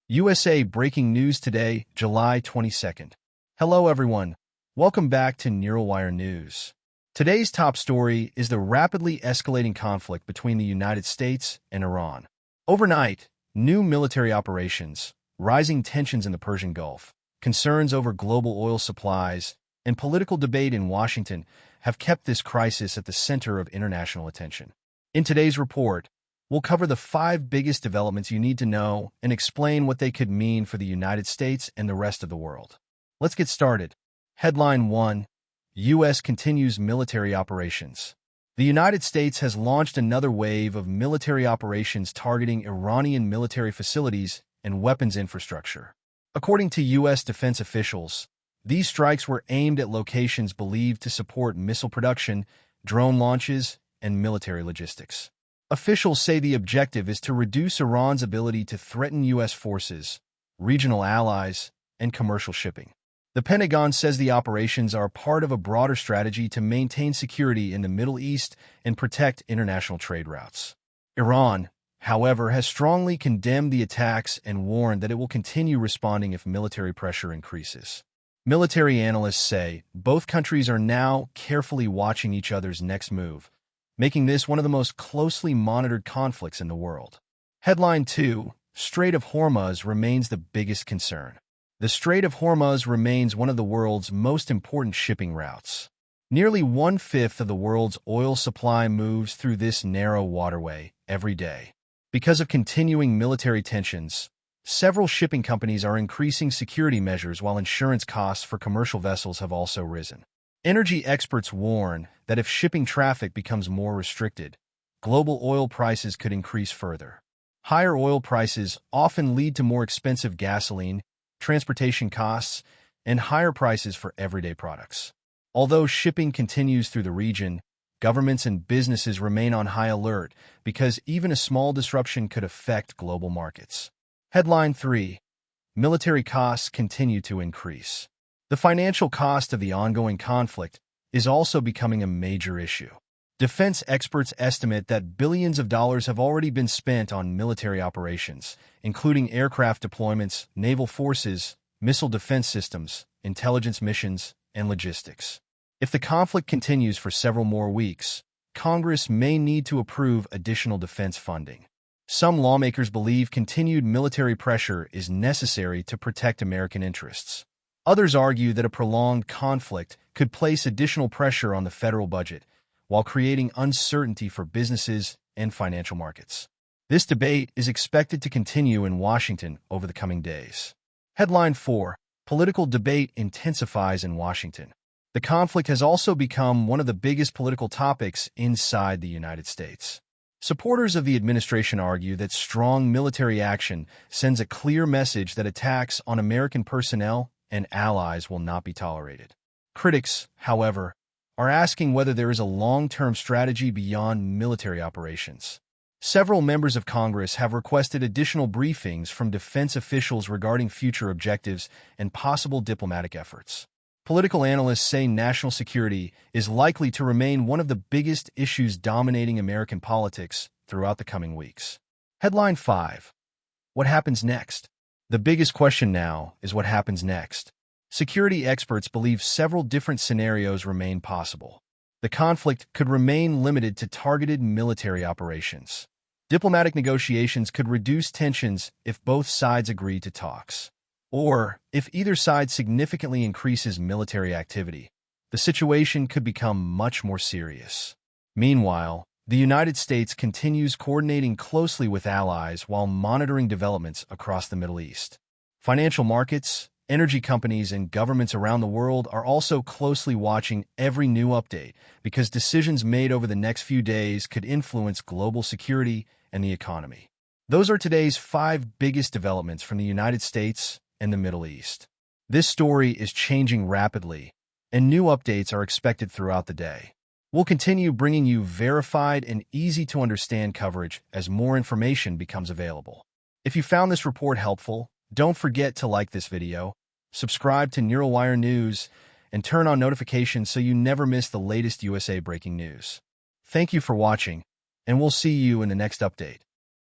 USA breaking news today, July 22nd. Hello everyone. Welcome back to NeuroWire News. Today's top story is the rapidly escalating conflict between the United States and Iran. Overnight, new military operations, rising tensions in the Persian Gulf, concerns over global oil supplies, and political debate in Washington have kept this crisis at the center of international attention. In today's report, we'll cover the 5 biggest developments you need to know and explain what they could mean for the United States and the rest of the world. Let's get started. Headline 1. U.S. continues military operations. The United States has launched another wave of military operations targeting Iranian military facilities and weapons infrastructure. According to U.S. defense officials, these strikes were aimed at locations believed to support missile production, drone launches, and military logistics. Officials say the objective is to reduce Iran's ability to threaten U.S. forces, regional allies, and commercial shipping. The Pentagon says the operations are part of a broader strategy to maintain security in the Middle East and protect international trade routes. Iran, however, has strongly condemned the attacks and warned that it will continue responding if military pressure increases. Military analysts say both countries are now carefully watching each other's next move, making this one of the most closely monitored conflicts in the world. Headline 2. Strait of Hormuz remains the biggest concern. The Strait of Hormuz remains one of the world's most important shipping routes. Nearly 1/5 of the world's oil supply moves through this narrow waterway every day. Because of continuing military tensions, several shipping companies are increasing security measures while insurance costs for commercial vessels have also risen. Energy experts warn that if shipping traffic becomes more restricted, global oil prices could increase further. Higher oil prices often lead to more expensive gasoline, transportation costs, and higher prices for everyday products. Although shipping continues through the region, governments and businesses remain on high alert because even a small disruption could affect global markets. Headline 3. Military costs continue to increase. The financial cost of the ongoing conflict is also becoming a major issue. Defense experts estimate that billions of dollars have already been spent on military operations, including aircraft deployments, naval forces, missile defense systems, intelligence missions, and logistics. If the conflict continues for several more weeks, Congress may need to approve additional defense funding. Some lawmakers believe continued military pressure is necessary to protect American interests. Others argue that a prolonged conflict could place additional pressure on the federal budget, while creating uncertainty for businesses and financial markets. This debate is expected to continue in Washington over the coming days. Headline 4. Political debate intensifies in Washington. The conflict has also become one of the biggest political topics inside the United States. Supporters of the administration argue that strong military action sends a clear message that attacks on American personnel and allies will not be tolerated. Critics, however, are asking whether there is a long-term strategy beyond military operations. Several members of Congress have requested additional briefings from defense officials regarding future objectives and possible diplomatic efforts. Political analysts say national security is likely to remain one of the biggest issues dominating American politics throughout the coming weeks. Headline 5. What happens next? The biggest question now is what happens next. Security experts believe several different scenarios remain possible. The conflict could remain limited to targeted military operations. Diplomatic negotiations could reduce tensions if both sides agree to talks. Or, if either side significantly increases military activity, the situation could become much more serious. Meanwhile, the United States continues coordinating closely with allies while monitoring developments across the Middle East. Financial markets, energy companies, and governments around the world are also closely watching every new update because decisions made over the next few days could influence global security and the economy. Those are today's 5 biggest developments from the United States and the Middle East. This story is changing rapidly, and new updates are expected throughout the day. We'll continue bringing you verified and easy-to-understand coverage as more information becomes available. If you found this report helpful, don't forget to like this video, subscribe to NeuroWire News, and turn on notifications so you never miss the latest USA breaking news. Thank you for watching, and we'll see you in the next update.